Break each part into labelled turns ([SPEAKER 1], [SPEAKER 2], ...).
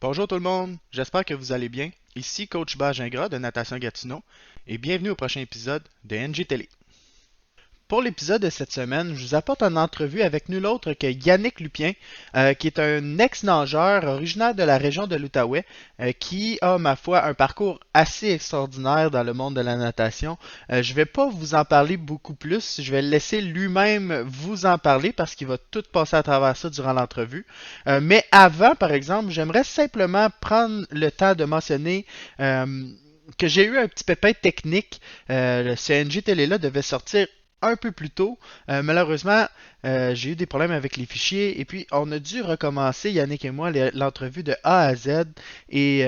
[SPEAKER 1] Bonjour tout le monde, j'espère que vous allez bien. Ici Coach Bas Gingras de Natation Gatineau et bienvenue au prochain épisode de NG Télé. Pour l'épisode de cette semaine, je vous apporte une entrevue avec nul autre que Yannick Lupien, qui est un ex-nageur originaire de la région de l'Outaouais, qui a, ma foi, un parcours assez extraordinaire dans le monde de la natation. Je ne vais pas vous en parler beaucoup plus, je vais le laisser lui-même vous en parler parce qu'il va tout passer à travers ça durant l'entrevue. Mais avant, par exemple, j'aimerais simplement prendre le temps de mentionner que j'ai eu un petit pépin technique. Le CNG Télé-là devait sortir un peu plus tôt. Malheureusement, j'ai eu des problèmes avec les fichiers et puis on a dû recommencer, Yannick et moi, l'entrevue de A à Z. Et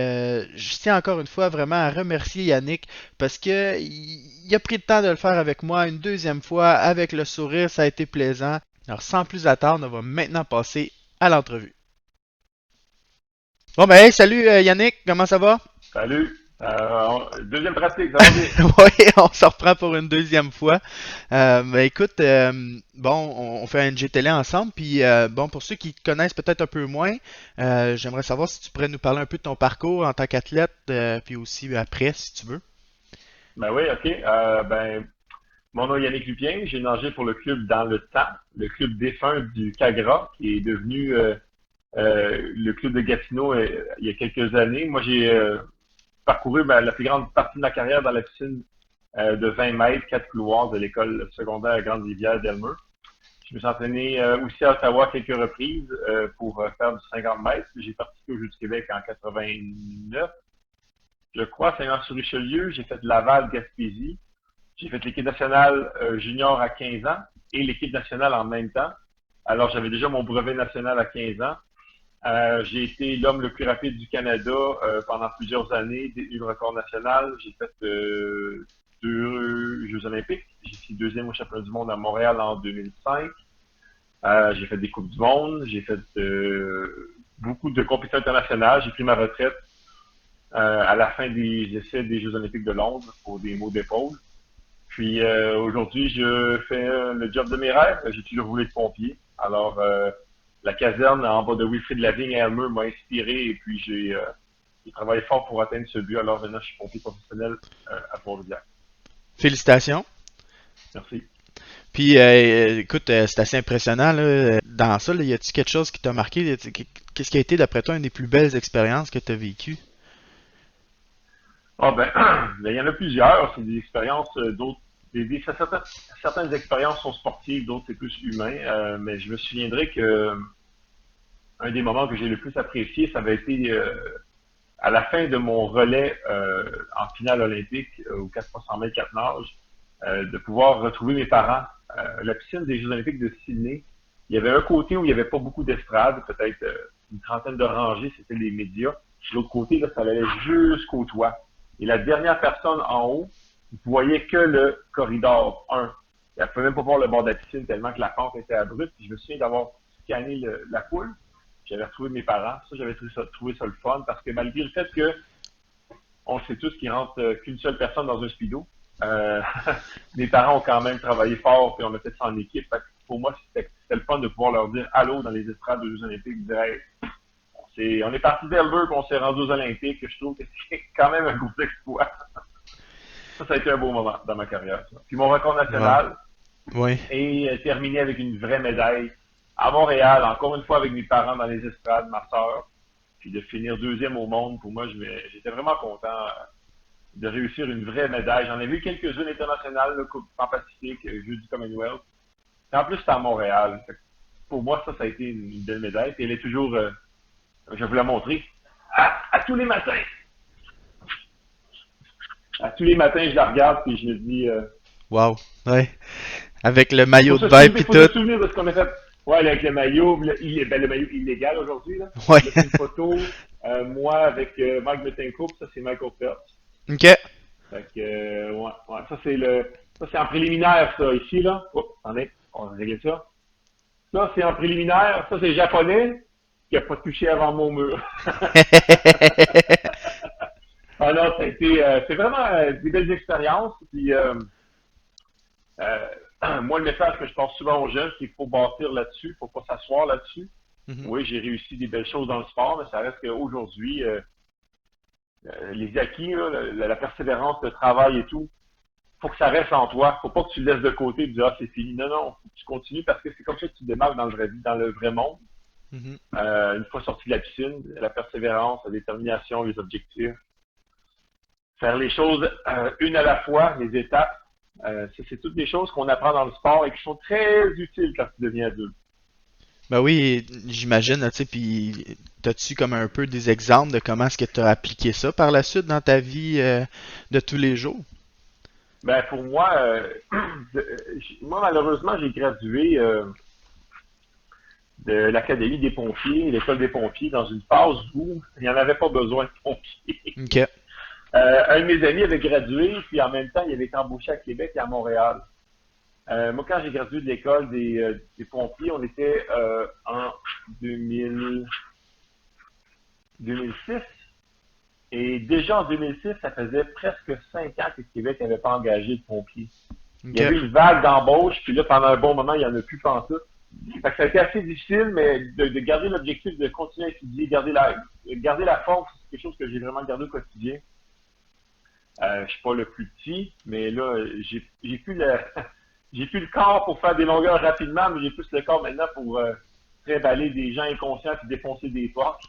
[SPEAKER 1] je tiens encore une fois vraiment à remercier Yannick parce que il a pris le temps de le faire avec moi une deuxième fois avec le sourire, ça a été plaisant. Alors sans plus attendre, on va maintenant passer à l'entrevue. Bon ben hey, salut Yannick, comment ça va?
[SPEAKER 2] Salut. Deuxième pratique, ça va bien?
[SPEAKER 1] Oui, on se reprend pour une deuxième fois. Ben écoute, bon, on fait un NG-Télé ensemble, puis bon, pour ceux qui te connaissent peut-être un peu moins, j'aimerais savoir si tu pourrais nous parler un peu de ton parcours en tant qu'athlète, puis aussi après, si tu veux.
[SPEAKER 2] Ben oui, OK. Mon nom est Yannick Lupien. J'ai nagé pour le club dans le temps, le club défunt du Cagra, qui est devenu le club de Gatineau il y a quelques années. Moi, j'ai parcouru la plus grande partie de ma carrière dans la piscine de 20 mètres, 4 couloirs de l'école secondaire à Grande-Rivière d'Elmer. Je me suis entraîné aussi à Ottawa quelques reprises pour faire du 50 mètres. J'ai participé aux Jeux du Québec en 89. Je crois, Saint-Jean-sur-Richelieu. J'ai fait Laval, Gaspésie. J'ai fait l'équipe nationale junior à 15 ans et l'équipe nationale en même temps. Alors, j'avais déjà mon brevet national à 15 ans. J'ai été l'homme le plus rapide du Canada pendant plusieurs années, détenu le record national. J'ai fait deux Jeux olympiques. J'ai fait deuxième au championnat du monde à Montréal en 2005. J'ai fait des Coupes du monde. J'ai fait beaucoup de compétitions internationales. J'ai pris ma retraite à la fin des essais des Jeux olympiques de Londres pour des maux d'épaule. Puis aujourd'hui, je fais le job de mes rêves. J'ai toujours voulu être pompier. Alors, la caserne en bas de Wilfrid Lavigne à Elmer m'a inspiré et puis j'ai travaillé fort pour atteindre ce but. Alors maintenant, je suis pompier professionnel à Trois-Rivières.
[SPEAKER 1] Félicitations.
[SPEAKER 2] Merci.
[SPEAKER 1] Puis, écoute, c'est assez impressionnant, là. Dans ça, là, y a-t-il quelque chose qui t'a marqué? Qu'est-ce qui a été, d'après toi, une des plus belles expériences que tu as vécues?
[SPEAKER 2] Ah il y en a plusieurs. C'est des expériences d'autres. Certaines expériences sont sportives, d'autres c'est plus humain. Mais je me souviendrai que un des moments que j'ai le plus apprécié, ça avait été à la fin de mon relais en finale olympique au 400 mètres 4 nages, de pouvoir retrouver mes parents. La piscine des Jeux olympiques de Sydney, il y avait un côté où il n'y avait pas beaucoup d'estrade, peut-être une trentaine de rangées, c'était les médias. Puis l'autre côté, là, ça allait jusqu'au toit. Et la dernière personne en haut, vous voyez que le corridor 1. Elle ne pouvait même pas voir le bord de la piscine tellement que la pente était abrupte. Puis je me souviens d'avoir scanné la poule. J'avais retrouvé mes parents. Ça, j'avais trouvé ça le fun parce que malgré le fait que on sait tous qu'il rentre qu'une seule personne dans un speedo, euh, mes parents ont quand même travaillé fort et on a fait ça en équipe. Fait que pour moi, c'était le fun de pouvoir leur dire allô dans les estrades des Jeux olympiques. Dire, hey, on est parti d'Elber et on s'est rendu aux Olympiques. Je trouve que c'est quand même un gros exploit. Ça a été un beau moment dans ma carrière. Ça. Puis mon record
[SPEAKER 1] Wow.
[SPEAKER 2] national
[SPEAKER 1] Oui.
[SPEAKER 2] est terminé avec une vraie médaille à Montréal, encore une fois avec mes parents dans les estrades, ma soeur. Puis de finir deuxième au monde, pour moi, j'étais vraiment content de réussir une vraie médaille. J'en ai vu quelques-unes internationales, le Coupe en Pacifique, Jeux du Commonwealth. Et en plus, c'était à Montréal. Pour moi, ça a été une belle médaille. Puis elle est toujours, je vais vous la montrer, à tous les matins. À tous les matins, je la regarde puis je me dis,
[SPEAKER 1] Wow. Ouais. Avec le
[SPEAKER 2] faut
[SPEAKER 1] maillot de
[SPEAKER 2] se
[SPEAKER 1] bain
[SPEAKER 2] souvenir,
[SPEAKER 1] puis
[SPEAKER 2] faut se
[SPEAKER 1] tout.
[SPEAKER 2] souvenir de ce qu'on a fait. Ouais, avec le maillot, le maillot illégal aujourd'hui, là.
[SPEAKER 1] Ouais.
[SPEAKER 2] Là, c'est une photo, moi avec Mike Betancourt, ça c'est Michael Phelps.
[SPEAKER 1] OK.
[SPEAKER 2] Fait que, ouais, ça c'est en préliminaire, ça, ici, là. Oups, attendez, on va régler ça. Ça, c'est en préliminaire, ça c'est japonais, qui a pas touché avant mon mur. Ah non, c'est vraiment des belles expériences, puis, moi, le message que je pense souvent aux jeunes, c'est qu'il faut bâtir là-dessus, il ne faut pas s'asseoir là-dessus.
[SPEAKER 1] Mhm.
[SPEAKER 2] Oui, j'ai réussi des belles choses dans le sport, mais ça reste qu'aujourd'hui, les acquis, là, la persévérance, le travail et tout, faut que ça reste en toi. Faut pas que tu le laisses de côté et dire ah, c'est fini. Non, non, faut que tu continues parce que c'est comme ça que tu te démarques dans le vrai monde.
[SPEAKER 1] Mhm.
[SPEAKER 2] Une fois sorti de la piscine, la persévérance, la détermination, les objectifs. Faire les choses une à la fois, les étapes. C'est toutes des choses qu'on apprend dans le sport et qui sont très utiles quand tu deviens adulte.
[SPEAKER 1] Ben oui, j'imagine, là, tu sais, puis t'as-tu comme un peu des exemples de comment est-ce que tu as appliqué ça par la suite dans ta vie de tous les jours?
[SPEAKER 2] Ben pour moi, moi malheureusement j'ai gradué de l'Académie des pompiers, l'école des pompiers, dans une phase où il n'y en avait pas besoin de pompiers.
[SPEAKER 1] Ok,
[SPEAKER 2] Un de mes amis avait gradué, puis en même temps, il avait été embauché à Québec et à Montréal. Moi, quand j'ai gradué de l'école des pompiers, on était en 2000, 2006. Et déjà en 2006, ça faisait presque 5 ans que Québec n'avait pas engagé de pompiers. Il y
[SPEAKER 1] ok.
[SPEAKER 2] avait une vague d'embauche, puis là, pendant un bon moment, il n'y en a plus pantoute. Fait que ça a été assez difficile, mais de garder l'objectif de continuer à étudier, garder la force, c'est quelque chose que j'ai vraiment gardé au quotidien. Je suis pas le plus petit, mais là, j'ai plus le j'ai plus le corps pour faire des longueurs rapidement, mais j'ai plus le corps maintenant pour trimballer des gens inconscients et défoncer des portes.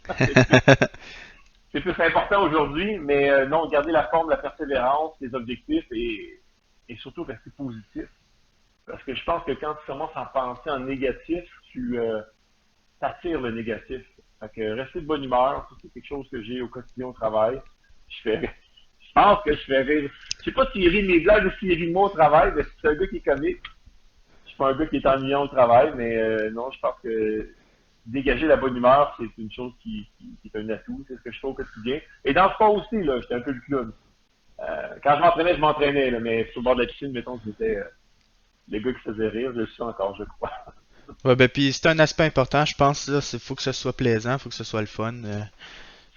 [SPEAKER 2] C'est plus important aujourd'hui, mais non, garder la forme, la persévérance, les objectifs et surtout rester positif. Parce que je pense que quand tu commences à penser en négatif, tu attires le négatif. Fait que rester de bonne humeur, ça, c'est quelque chose que j'ai au quotidien au travail. Je pense que je fais rire. Je sais pas s'il rit de mes blagues ou s'il rit de moi au travail, mais c'est un gars qui est comique. Je suis pas un gars qui est ennuyant au travail, mais non, je pense que dégager la bonne humeur, c'est une chose qui est un atout. C'est ce que je fais au quotidien. Et dans ce cas aussi, là, j'étais un peu le clown. Quand je m'entraînais, là, mais sur le bord de la piscine, mettons, j'étais le gars qui faisait rire, je le suis encore, je crois.
[SPEAKER 1] Ouais, ben puis c'est un aspect important, je pense, là, c'est faut que ce soit plaisant, faut que ce soit le fun,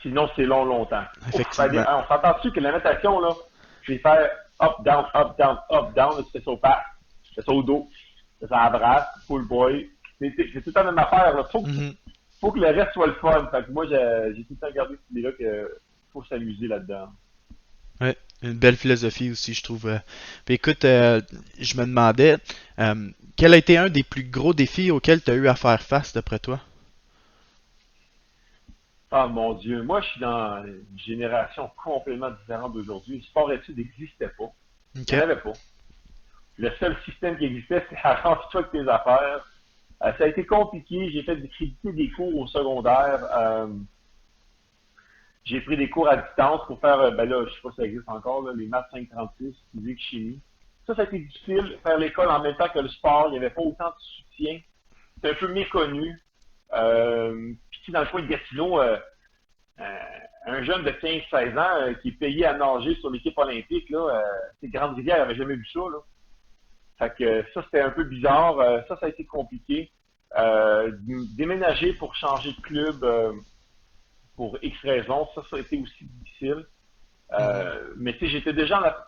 [SPEAKER 2] Sinon, c'est long, longtemps. Ouf,
[SPEAKER 1] effectivement.
[SPEAKER 2] on s'entend dessus que la natation, là, je vais faire up, down, up, down, up, down, là, tu fais ça au pas, tu fais ça au dos, tu fais ça à la brasse, pull boy. C'est tout le temps la même affaire, là.
[SPEAKER 1] Mhm.
[SPEAKER 2] Faut que le reste soit le fun. Fait que moi, j'ai tout le temps gardé cette idée-là que faut s'amuser là-dedans.
[SPEAKER 1] Ouais, une belle philosophie aussi, je trouve. Puis écoute, je me demandais, quel a été un des plus gros défis auxquels tu as eu à faire face, d'après toi?
[SPEAKER 2] Ah mon Dieu, moi je suis dans une génération complètement différente d'aujourd'hui. Le sport-études n'existait pas. Il n'y en
[SPEAKER 1] Ok.
[SPEAKER 2] avait pas. Le seul système qui existait, c'était arrange-toi avec tes affaires. Ça a été compliqué. J'ai fait créditer des cours au secondaire. J'ai pris des cours à distance pour faire, ben là, je sais pas si ça existe encore, là, les maths 536, physique, chimie. Ça a été difficile, faire l'école en même temps que le sport. Il n'y avait pas autant de soutien. C'était un peu méconnu. Puis dans le coin de Gatineau, un jeune de 15-16 ans qui est payé à nager sur l'équipe olympique, là, Grande-Rivière n'avait jamais vu ça. Là. Fait que ça, c'était un peu bizarre. Ça a été compliqué. Déménager pour changer de club pour X raisons, ça a été aussi difficile.
[SPEAKER 1] Mhm.
[SPEAKER 2] Mais tu sais, j'étais déjà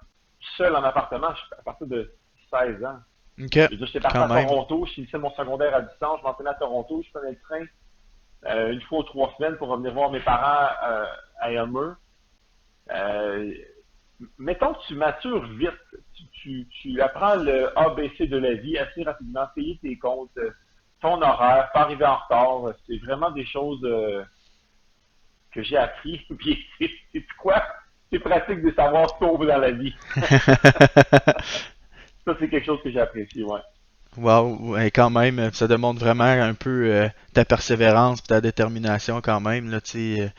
[SPEAKER 2] seul en appartement à partir de 16 ans.
[SPEAKER 1] Ok,
[SPEAKER 2] Je veux dire, j'étais parti
[SPEAKER 1] quand
[SPEAKER 2] à
[SPEAKER 1] même.
[SPEAKER 2] Toronto, je finissais mon secondaire à distance, je m'entraînais à Toronto, je prenais le train une fois ou 3 semaines pour revenir voir mes parents à Elmer. Euh, Mettons que tu matures vite, tu apprends le ABC de la vie assez rapidement, payer tes comptes, ton horaire, pas arriver en retard. C'est vraiment des choses que j'ai appris. Puis c'est quoi? C'est pratique de savoir sauver dans la vie. Ça, c'est quelque chose que j'ai apprécié, ouais.
[SPEAKER 1] Wow, ouais, quand même, ça démontre vraiment un peu ta persévérance, et ta détermination quand même, là, tu sais.
[SPEAKER 2] Ah,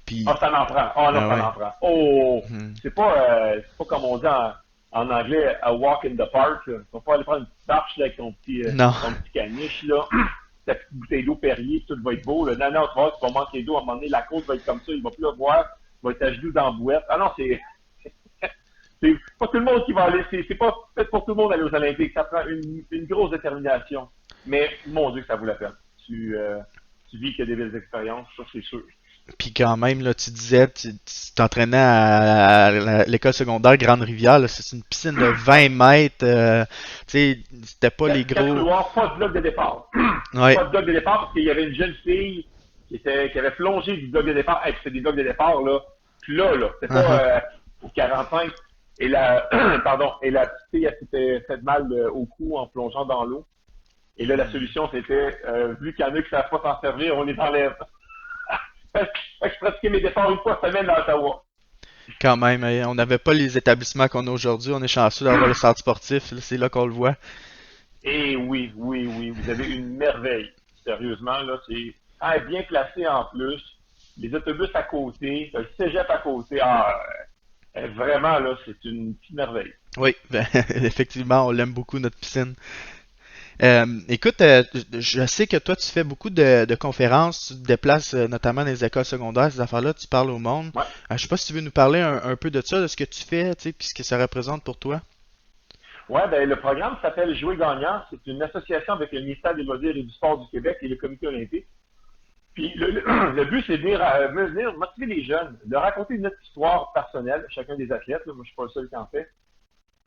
[SPEAKER 1] Puis,
[SPEAKER 2] ça en prend. Ah non,
[SPEAKER 1] ah
[SPEAKER 2] ça
[SPEAKER 1] ouais.
[SPEAKER 2] en prend. Oh!
[SPEAKER 1] Mhm.
[SPEAKER 2] C'est pas comme on dit en anglais, a walk in the park. Là. Tu vas pas aller prendre une petite marche là, avec
[SPEAKER 1] Non.
[SPEAKER 2] ton petit caniche, là. Ta petite bouteille d'eau Perrier, tout va être beau. Là. Non, non, tu vas voir, tu vas manquer d'eau. À un moment donné, la côte va être comme ça, il va plus avoir. Il va être à genoux dans la bouette. Ah non, c'est pas tout le monde qui va aller. C'est pas fait pour tout le monde aller aux Olympiques. Ça prend une grosse détermination. Mais mon Dieu, que ça vaut la peine. Tu vis que des belles expériences, ça c'est sûr.
[SPEAKER 1] Puis quand même, là, tu disais, tu t'entraînais à l'école secondaire Grande-Rivière, là, c'est une piscine de 20 mètres, tu sais, c'était pas les
[SPEAKER 2] Quatre
[SPEAKER 1] gros...
[SPEAKER 2] couloirs, pas de bloc de départ.
[SPEAKER 1] Ouais.
[SPEAKER 2] Pas de bloc de départ parce qu'il y avait une jeune fille qui avait plongé du bloc de départ. Hey, c'était des blocs de départ, là. Puis là. C'était
[SPEAKER 1] Uh-huh.
[SPEAKER 2] pas au 45. Et la, pardon, et la petite fille, elle s'était fait mal au cou en plongeant dans l'eau. Et là, la solution, c'était, vu qu'il y en a qui ne savent pas s'en servir, on les enlève. Fait que je pratiquais mes départs une fois semaine à Ottawa.
[SPEAKER 1] Quand même, on n'avait pas les établissements qu'on a aujourd'hui, on est chanceux d'avoir le centre sportif, là, c'est là qu'on le voit.
[SPEAKER 2] Et oui, vous avez une merveille. Sérieusement, là, c'est bien placé en plus. Les autobus à côté, le cégep à côté. Vraiment, là, c'est une petite merveille.
[SPEAKER 1] Oui, ben, effectivement, on l'aime beaucoup, notre piscine. Écoute, je sais que toi, tu fais beaucoup de conférences, tu te déplaces notamment dans les écoles secondaires, ces affaires-là, tu parles au monde.
[SPEAKER 2] Ouais.
[SPEAKER 1] Je sais pas si tu veux nous parler un peu de ça, de ce que tu fais, tu sais, puis ce que ça représente pour toi.
[SPEAKER 2] Ouais, ben, le programme s'appelle Jouer gagnant. C'est une association avec le ministère des Loisirs et du Sport du Québec et le Comité olympique. Puis le but, c'est de venir motiver les jeunes, de raconter notre histoire personnelle, chacun des athlètes. Là, moi, je suis pas le seul qui en fait.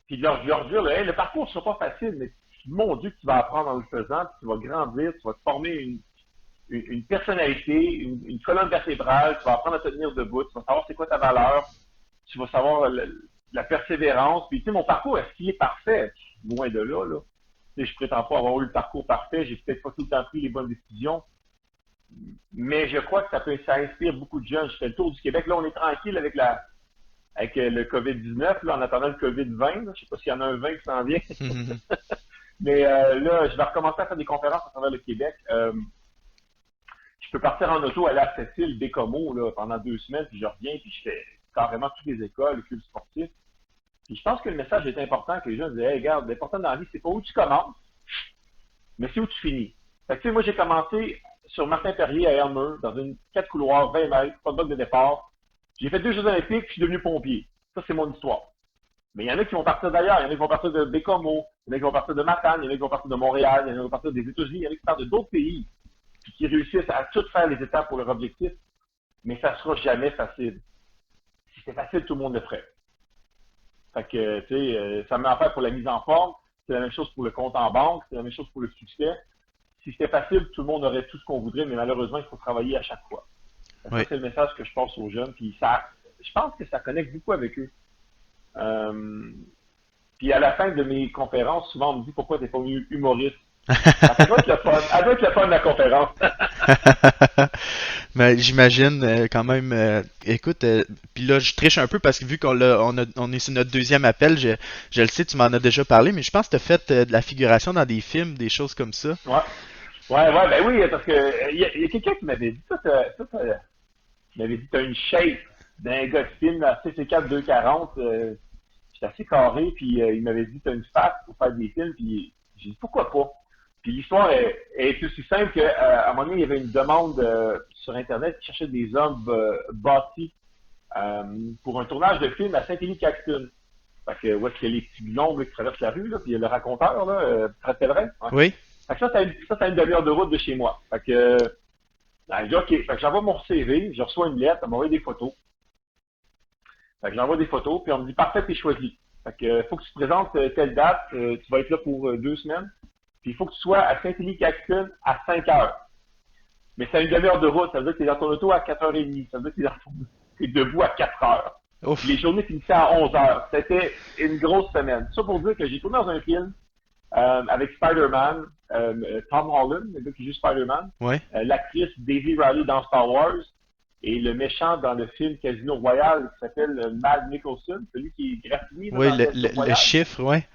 [SPEAKER 2] Puis de leur dire, là, hey, le parcours ne sera pas facile, mais mon Dieu, que tu vas apprendre en le faisant, puis tu vas grandir, tu vas te former une personnalité, une colonne vertébrale, tu vas apprendre à te tenir debout, tu vas savoir c'est quoi ta valeur, tu vas savoir la persévérance. Puis, tu sais, mon parcours, est-ce qu'il est parfait? Loin de là, là. Tu sais, je prétends pas avoir eu le parcours parfait, j'ai peut-être pas tout le temps pris les bonnes décisions, mais je crois que ça inspire beaucoup de jeunes. Je fais le tour du Québec. Là, on est tranquille avec le COVID-19, là, en attendant le COVID-20. Là. Je sais pas s'il y en a un 20 qui s'en vient. Mais là, je vais recommencer à faire des conférences à travers le Québec. Je peux partir en auto, aller à cette île, Bécomo, là, pendant 2 semaines, puis je reviens, puis je fais carrément toutes les écoles, le club sportif. Puis je pense que le message est important, que les gens disent, hey, regarde, l'important dans la vie, c'est pas où tu commences, mais c'est où tu finis. Fait que, tu sais, moi, j'ai commencé sur Martin Perrier à Elmer, dans une 4 couloirs, 20 mètres, pas de bloc de départ. J'ai fait 2 Jeux olympiques, puis je suis devenu pompier. Ça, c'est mon histoire. Mais il y en a qui vont partir d'ailleurs. Il y en a qui vont partir de Bécomo, il y en a qui vont partir de Matane, il y en a qui vont partir de Montréal, il y en a qui vont partir des États-Unis, il y en a qui partent de d'autres pays, puis qui réussissent à tout faire les étapes pour leur objectif. Mais ça sera jamais facile. Si c'était facile, tout le monde le ferait. Fait que, tu sais, ça me met en fait pour la mise en forme. C'est la même chose pour le compte en banque. C'est la même chose pour le succès. Si c'était facile, tout le monde aurait tout ce qu'on voudrait, mais malheureusement, il faut travailler à chaque fois. Ça,
[SPEAKER 1] Oui.
[SPEAKER 2] c'est le message que je passe aux jeunes. Puis ça, je pense que ça connecte beaucoup avec eux. Euh, Puis à la fin de mes conférences, souvent on me dit pourquoi t'es pas venu humoriste. Ça doit être le fun. Ça doit être le fun de la conférence.
[SPEAKER 1] Mais j'imagine quand même. Écoute, puis là je triche un peu parce que vu on est sur notre deuxième appel, je le sais, tu m'en as déjà parlé, mais je pense que tu as fait de la figuration dans des films, des choses comme ça.
[SPEAKER 2] Ouais. Ouais, ben oui, parce que y a quelqu'un qui m'avait dit il m'avait dit t'as une shape d'un gars de film à CC4 240. J'étais assez carré, puis il m'avait dit t'as une face pour faire des films, puis j'ai dit pourquoi pas. Puis l'histoire est aussi simple qu'à un moment donné, il y avait une demande sur Internet qui cherchait des hommes bâtis pour un tournage de film à Saint-Élie-Caxton. Fait que, où est-ce qu'il y a les petits gnomes qui traversent la rue, là, puis il y a le raconteur, là, tu te rappellerais? Ouais.
[SPEAKER 1] Oui?
[SPEAKER 2] Fait que ça a une demi-heure de route de chez moi. Fait que, je dis, OK, fait que j'envoie mon CV, je reçois une lettre, elle m'envoie des photos. Fait que j'envoie des photos, puis on me dit, parfait, t'es choisi. Fait que, faut que tu te présentes telle date, tu vas être là pour 2 semaines. Puis il faut que tu sois à Saint-Élie-Caxton à 5 heures. Mais c'est une demi-heure de route, ça veut dire que tu es dans ton auto à 4h30. Ça veut dire que tu es debout à 4 heures.
[SPEAKER 1] Ouf.
[SPEAKER 2] Les journées finissaient à 11 heures. C'était une grosse semaine. Ça pour dire que j'ai tourné dans un film avec Spider-Man, Tom Holland, le gars qui joue Spider-Man,
[SPEAKER 1] Ouais.
[SPEAKER 2] l'actrice Daisy Ridley dans Star Wars, et le méchant dans le film Casino Royale qui s'appelle Mad Nicholson, celui qui est graffiné
[SPEAKER 1] Oui,
[SPEAKER 2] dans Casino
[SPEAKER 1] le
[SPEAKER 2] Royale.
[SPEAKER 1] chiffre, ouais.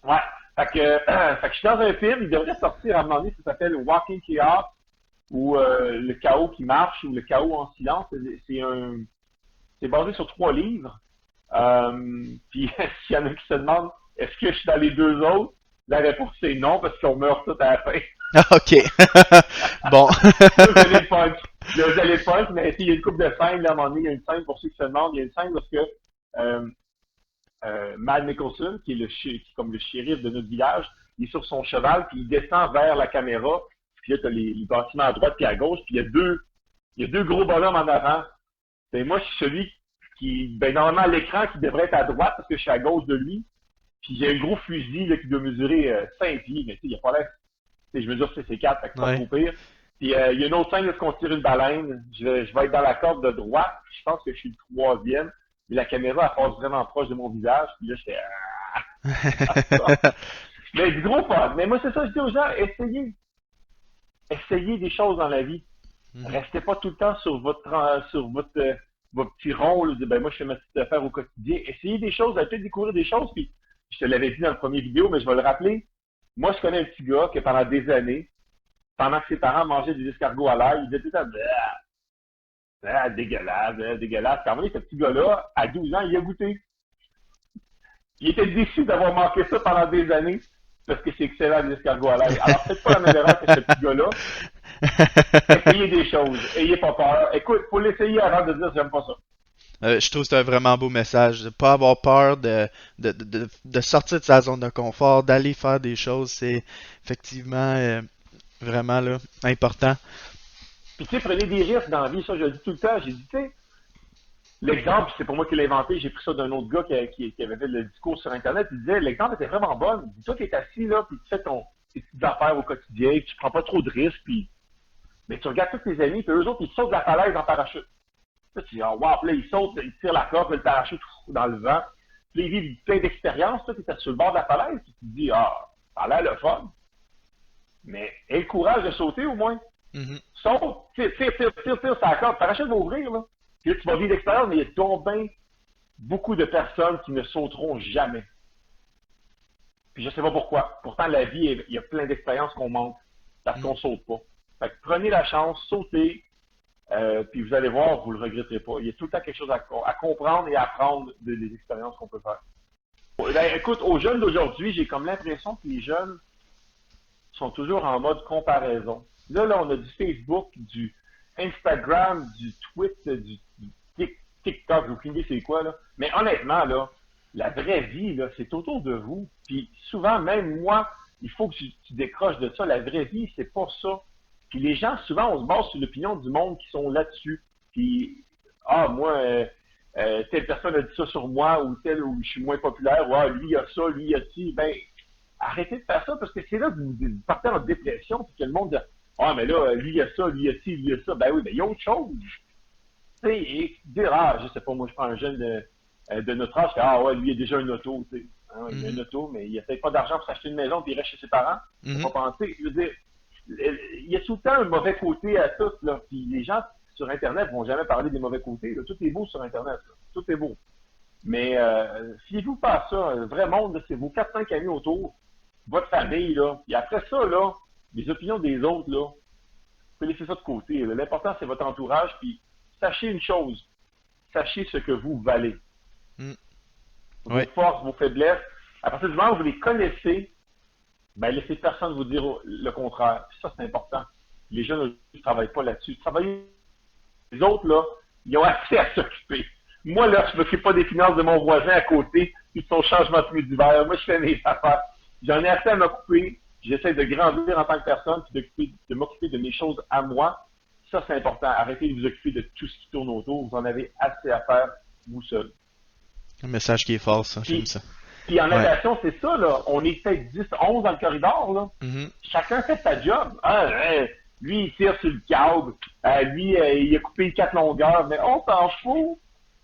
[SPEAKER 2] Ouais. Fait que je suis dans un film, il devrait sortir à un moment donné, ça s'appelle Walking Chaos, ou Le chaos qui marche, ou Le chaos en silence. C'est basé sur 3 livres. Puis s'il y en a qui se demandent, est-ce que je suis dans les 2 autres? La réponse c'est non, parce qu'on meurt tout à la fin.
[SPEAKER 1] Ah, ok. Bon.
[SPEAKER 2] Là, vous allez le punk. Là, vous allez le punk, mais il y a une couple de scènes, là, à un moment donné, il y a une scène pour ceux qui se demandent, il y a une scène lorsque euh, Mad Nicholson, qui est comme le shérif de notre village, il est sur son cheval, puis il descend vers la caméra, puis là, tu as les bâtiments à droite et à gauche, puis il y a Il y a deux gros bonhommes en avant. Et moi, je suis celui qui, ben, normalement, à l'écran, qui devrait être à droite parce que je suis à gauche de lui. Puis il y a un gros fusil là, qui doit mesurer 5 pieds, mais tu sais, il n'y a pas l'air. Je mesure CC4, fait que c'est pas
[SPEAKER 1] Ouais.
[SPEAKER 2] trop pire. Puis il y a une autre scène où on tire une baleine. Je vais être dans la corde de droite. Je pense que je suis le troisième. Mais la caméra, elle passe vraiment proche de mon visage. Puis là, je fais Mais du gros fun. Mais moi, c'est ça, je dis aux gens, essayez. Essayez des choses dans la vie.
[SPEAKER 1] Mhm.
[SPEAKER 2] Restez pas tout le temps sur votre petit rond, là, de, ben moi je fais ma petite affaire au quotidien. Essayez des choses, allez peut-être découvrir des choses, puis je te l'avais dit dans le premier vidéo, mais je vais le rappeler. Moi, je connais un petit gars qui pendant des années, pendant que ses parents mangeaient des escargots à l'ail, il disait tout le temps dégueulasse, dégueulasse. Quand même, ce petit gars-là, à 12 ans, il a goûté. Il était déçu d'avoir manqué ça pendant des années, parce que c'est excellent les escargots à l'ail. Alors, faites pas la même erreur que ce petit gars-là. Essayez des choses. Ayez pas peur. Écoute, faut l'essayer avant de dire j'aime pas ça.
[SPEAKER 1] Je trouve que c'est un vraiment beau message. De pas avoir peur de sortir de sa zone de confort, d'aller faire des choses, c'est effectivement vraiment là, important.
[SPEAKER 2] Puis tu sais, prenez des risques dans la vie, ça je le dis tout le temps. J'ai dit, tu sais, l'exemple, c'est pour moi qui l'ai inventé, j'ai pris ça d'un autre gars qui avait fait le discours sur Internet, il disait, l'exemple était vraiment bon. Il dit, toi, tu es assis là, puis tu fais tes petites affaires au quotidien, puis tu prends pas trop de risques, puis mais tu regardes tous tes amis, puis eux autres, ils sautent de la falaise en parachute. Là, tu dis, oh, wow, puis là, ils sautent, ils tirent la corde, puis le parachute dans le vent. Puis là, ils vivent plein d'expériences, toi, tu es sur le bord de la falaise, puis tu te dis, ah, ça a l'air le fun. Mais aie le courage de sauter au moins.
[SPEAKER 1] Mhm.
[SPEAKER 2] Saute, tire sur la corde, le parachute va ouvrir, là. Puis là, tu vas vivre l'expérience, mais il y a donc bien beaucoup de personnes qui ne sauteront jamais. Puis je sais pas pourquoi. Pourtant, la vie, il y a plein d'expériences qu'on manque parce qu'on saute pas. Fait que prenez la chance, sautez, puis vous allez voir, vous le regretterez pas. Il y a tout le temps quelque chose à comprendre et à apprendre des expériences qu'on peut faire. Ben, écoute, aux jeunes d'aujourd'hui, j'ai comme l'impression que les jeunes sont toujours en mode comparaison. Là, on a du Facebook, du Instagram, du Twitter, du TikTok, j'ai aucune idée c'est quoi, là. Mais honnêtement, là, la vraie vie, là, c'est autour de vous. Puis souvent, même moi, il faut que tu décroches de ça. La vraie vie, c'est pas ça. Puis les gens, souvent, on se base sur l'opinion du monde qui sont là-dessus. Puis, ah, moi, telle personne a dit ça sur moi, ou telle, où je suis moins populaire, ou ah, lui, il a ça, lui, il a ci. Ben, arrêtez de faire ça, parce que c'est là que vous partez en dépression, puis que le monde dit, ah, mais là, lui, il a ça, lui, il a ci, lui, il a ça. Ben oui, mais il y a autre chose. Tu sais, et dire, ah, je sais pas, moi, je prends un jeune de notre âge, ah, ouais, lui, il a déjà une auto, tu sais. Hein, il a une auto, mais il a peut-être pas d'argent pour s'acheter une maison, puis il reste chez ses parents. Faut
[SPEAKER 1] Mhm.
[SPEAKER 2] pas penser. Je veux dire, il y a tout le temps un mauvais côté à tout, là. Puis les gens sur Internet vont jamais parler des mauvais côtés, là. Tout est beau sur Internet, là. Tout est beau. Mais fiez-vous pas à ça. Un vrai monde, là, c'est vos 4-5 amis autour, votre famille, là. Et après ça, là, les opinions des autres, là, vous pouvez laisser ça de côté. Là. L'important, c'est votre entourage. Puis sachez une chose. Sachez ce que vous valez.
[SPEAKER 1] Mhm.
[SPEAKER 2] Vos
[SPEAKER 1] Ouais.
[SPEAKER 2] forces, vos faiblesses. À partir du moment où vous les connaissez, ben laissez personne vous dire le contraire. Puis ça, c'est important. Les jeunes ne travaillent pas là-dessus. Travailler les autres, là, ils ont assez à s'occuper. Moi, là, je ne m'occupe pas des finances de mon voisin à côté, puis de son changement de tenue d'hiver. Moi, je fais mes affaires. J'en ai assez à m'occuper. J'essaie de grandir en tant que personne, puis de m'occuper de mes choses à moi. Ça, c'est important. Arrêtez de vous occuper de tout ce qui tourne autour. Vous en avez assez à faire vous seul.
[SPEAKER 1] Un message qui est fort, ça, j'aime
[SPEAKER 2] Puis,
[SPEAKER 1] ça.
[SPEAKER 2] puis en
[SPEAKER 1] Ouais.
[SPEAKER 2] natation, c'est ça, là. On est peut-être 10, 11 dans le corridor, là.
[SPEAKER 1] Mhm.
[SPEAKER 2] Chacun fait sa job. Ah, lui, il tire sur le câble. Lui, il a coupé 4 longueurs. Mais on s'en fout.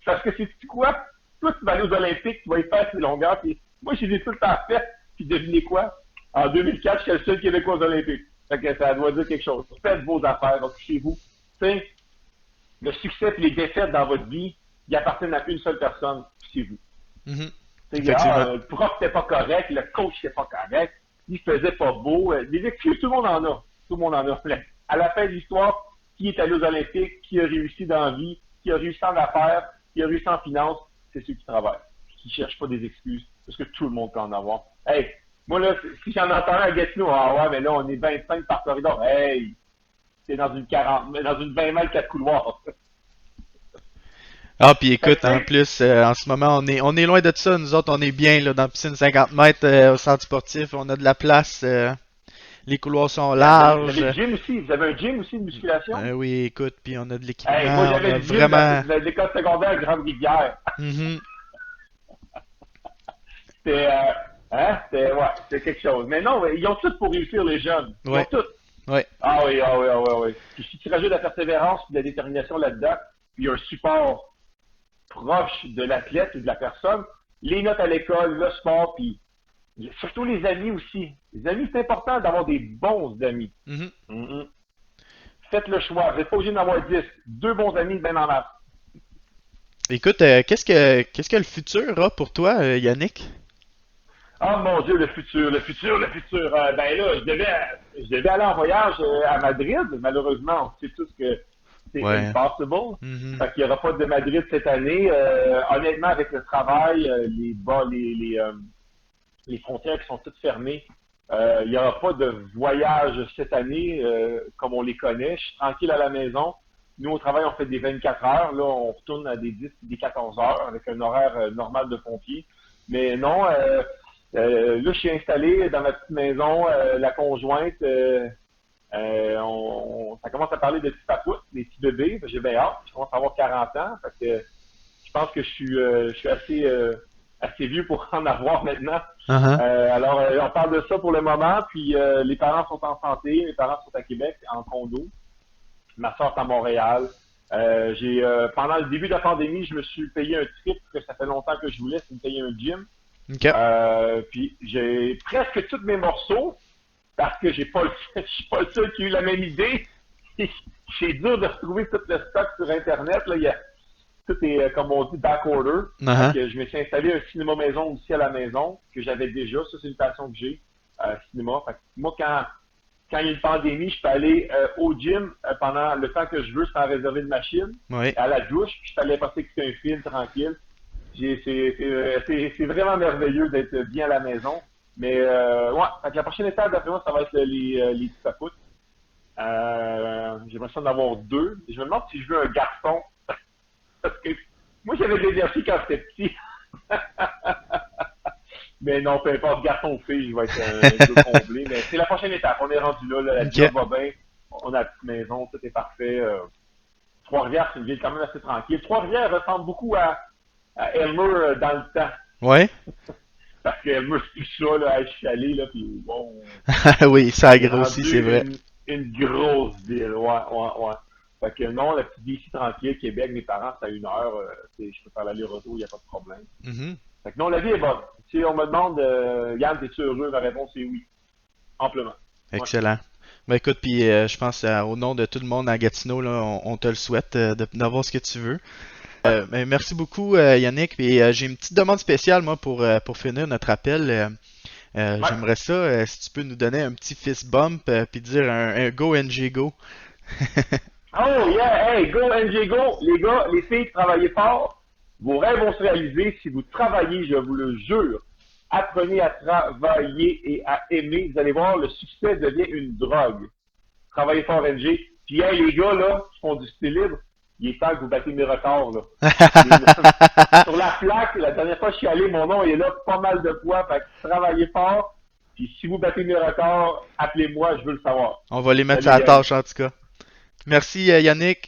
[SPEAKER 2] Parce que c'est quoi? Toi, tu vas aller aux Olympiques, tu vas y faire ces longueurs. Puis moi, j'ai tout le temps fait. Puis devinez quoi? En 2004, j'étais le seul Québécois aux Olympiques. Fait que ça doit dire quelque chose. Faites vos affaires, occupez-vous. Tu sais, le succès et les défaites dans votre vie, ils appartiennent à une seule personne, c'est vous.
[SPEAKER 1] Mhm.
[SPEAKER 2] Tu sais,
[SPEAKER 1] Effectivement.
[SPEAKER 2] le prof n'était pas correct, le coach n'était pas correct, il faisait pas beau. Des excuses, tout le monde en a. Tout le monde en a plein. À la fin de l'histoire, qui est allé aux Olympiques, qui a réussi dans la vie, qui a réussi en affaires, qui a réussi en finance, c'est ceux qui travaillent. Qui ne cherchent pas des excuses, parce que tout le monde peut en avoir. Hey, moi là, si j'en entends un à Gatineau, ah ouais, mais là, on est 25 par corridor. Hey, c'est dans une 40, dans une 20 mètres 4 couloirs.
[SPEAKER 1] Ah, puis
[SPEAKER 2] Fait que,
[SPEAKER 1] écoute,
[SPEAKER 2] tu
[SPEAKER 1] en
[SPEAKER 2] sais,
[SPEAKER 1] plus, en ce moment, on est loin de ça. Nous autres, on est bien là, dans la piscine 50 mètres au centre sportif. On a de la place. les couloirs sont
[SPEAKER 2] Vous
[SPEAKER 1] larges.
[SPEAKER 2] avez le gym aussi. Vous avez un gym aussi de musculation?
[SPEAKER 1] Oui, écoute, puis on a de
[SPEAKER 2] Hey, moi,
[SPEAKER 1] l'équipement, on
[SPEAKER 2] j'avais
[SPEAKER 1] a
[SPEAKER 2] le gym
[SPEAKER 1] vraiment...
[SPEAKER 2] de l'école secondaire à Grande-Rivière.
[SPEAKER 1] Mhm.
[SPEAKER 2] C'était, ouais, c'était quelque chose. Mais non, ils ont tout pour réussir, les jeunes. Ils ont
[SPEAKER 1] Ouais,
[SPEAKER 2] tout.
[SPEAKER 1] ouais.
[SPEAKER 2] Ah oui, ah oui, ah oui, ah oui. Puis si tu rajoutes de la persévérance et de la détermination là-dedans, puis un support proche de l'athlète ou de la personne, les notes à l'école, le sport, puis surtout les amis aussi. Les amis, c'est important d'avoir des bons amis.
[SPEAKER 1] Mhm.
[SPEAKER 2] Mhm. Faites le choix. Vous n'êtes pas obligé d'en avoir 10. Deux bons amis, bien en masse.
[SPEAKER 1] Écoute, qu'est-ce que le futur a pour toi, Yannick?
[SPEAKER 2] Ah mon Dieu, le futur, le futur, le futur. Ben là, je devais aller en voyage à Madrid. Malheureusement, on sait tous que c'est
[SPEAKER 1] Ouais.
[SPEAKER 2] impossible.
[SPEAKER 1] Mhm.
[SPEAKER 2] Fait qu'il n'y aura pas de Madrid cette année. Honnêtement, avec le travail, les frontières qui sont toutes fermées, il n'y aura pas de voyage cette année comme on les connaît. Je suis tranquille à la maison. Nous, au travail, on fait des 24 heures. Là, on retourne à des 10, des 14 heures avec un horaire normal de pompier. Mais non, là, je suis installé dans ma petite maison, la conjointe. Ça commence à parler de petits papous, des petits bébés. J'ai bien hâte. Je commence à avoir 40 ans. Fait que je pense que je suis assez vieux pour en avoir maintenant.
[SPEAKER 1] Uh-huh.
[SPEAKER 2] Alors, on parle de ça pour le moment. Puis, les parents sont en santé. Mes parents sont à Québec, en condo. Ma soeur est à Montréal. Pendant le début de la pandémie, je me suis payé un trip que ça fait longtemps que je voulais, c'est me payer un gym.
[SPEAKER 1] OK.
[SPEAKER 2] Puis j'ai presque tous mes morceaux parce que je suis pas le seul qui a eu la même idée. C'est dur de retrouver tout le stock sur Internet. Là. Tout est, comme on dit, back order.
[SPEAKER 1] Uh-huh.
[SPEAKER 2] Fait que je me suis installé un cinéma maison aussi à la maison, que j'avais déjà. Ça, c'est une passion que j'ai, cinéma. Fait que moi, quand il y a une pandémie, je peux aller au gym pendant le temps que je veux sans réserver de machine,
[SPEAKER 1] Oui.
[SPEAKER 2] à la douche, puis je peux aller passer écouter un film tranquille. C'est vraiment merveilleux d'être bien à la maison. Mais ouais, fait que la prochaine étape d'après moi, ça va être les petits papoutes. J'aimerais ça en avoir deux. Je me demande si je veux un garçon. Parce que moi, j'avais de l'énergie quand j'étais petit. Mais non, peu importe, garçon ou fille, je vais être un peu comblé. Mais c'est la prochaine étape. On est rendu là, la
[SPEAKER 1] OK.
[SPEAKER 2] job va bien. On a la petite maison, tout est parfait. Trois-Rivières, c'est une ville quand même assez tranquille. Trois-Rivières ressemble beaucoup à Elmer dans le temps.
[SPEAKER 1] Ouais.
[SPEAKER 2] Parce que Elmer, c'est plus ça, là, je suis allé, là, puis bon,
[SPEAKER 1] Oui, ça a
[SPEAKER 2] c'est
[SPEAKER 1] grossi,
[SPEAKER 2] rendu
[SPEAKER 1] c'est vrai.
[SPEAKER 2] une grosse ville. Ouais, ouais, ouais. Fait que non, la petite vie ici tranquille, Québec, mes parents, c'est à 1 heure. Je peux faire l'aller-retour, il n'y a pas de problème.
[SPEAKER 1] Mhm.
[SPEAKER 2] Fait que non, la vie est bonne. Si on me demande, Yann, t'es-tu heureux? Ma réponse est oui. Amplement. Ouais.
[SPEAKER 1] Excellent. Ben écoute, puis je pense au nom de tout le monde à Gatineau, là, on te le souhaite d'avoir ce que tu veux. Ben, merci beaucoup, Yannick. Puis j'ai une petite demande spéciale, moi, pour finir notre appel.
[SPEAKER 2] Ouais.
[SPEAKER 1] J'aimerais ça, si tu peux nous donner un petit fist bump, puis dire un go NG go.
[SPEAKER 2] Oh yeah, hey, go NG go! Les gars, les filles, travaillez fort. Vos rêves vont se réaliser si vous travaillez, je vous le jure. Apprenez à travailler et à aimer. Vous allez voir, le succès devient une drogue. Travaillez fort, NG. Puis hey, les gars, là, qui font du style libre, il est temps que vous battez mes records, là. Sur la plaque, la dernière fois que je suis allé, mon nom est là pas mal de fois. Fait que travaillez fort. Puis si vous battez mes records, appelez-moi, je veux le savoir.
[SPEAKER 1] On va les mettre
[SPEAKER 2] Salut,
[SPEAKER 1] à la
[SPEAKER 2] gang.
[SPEAKER 1] tâche, en tout cas. Merci, Yannick.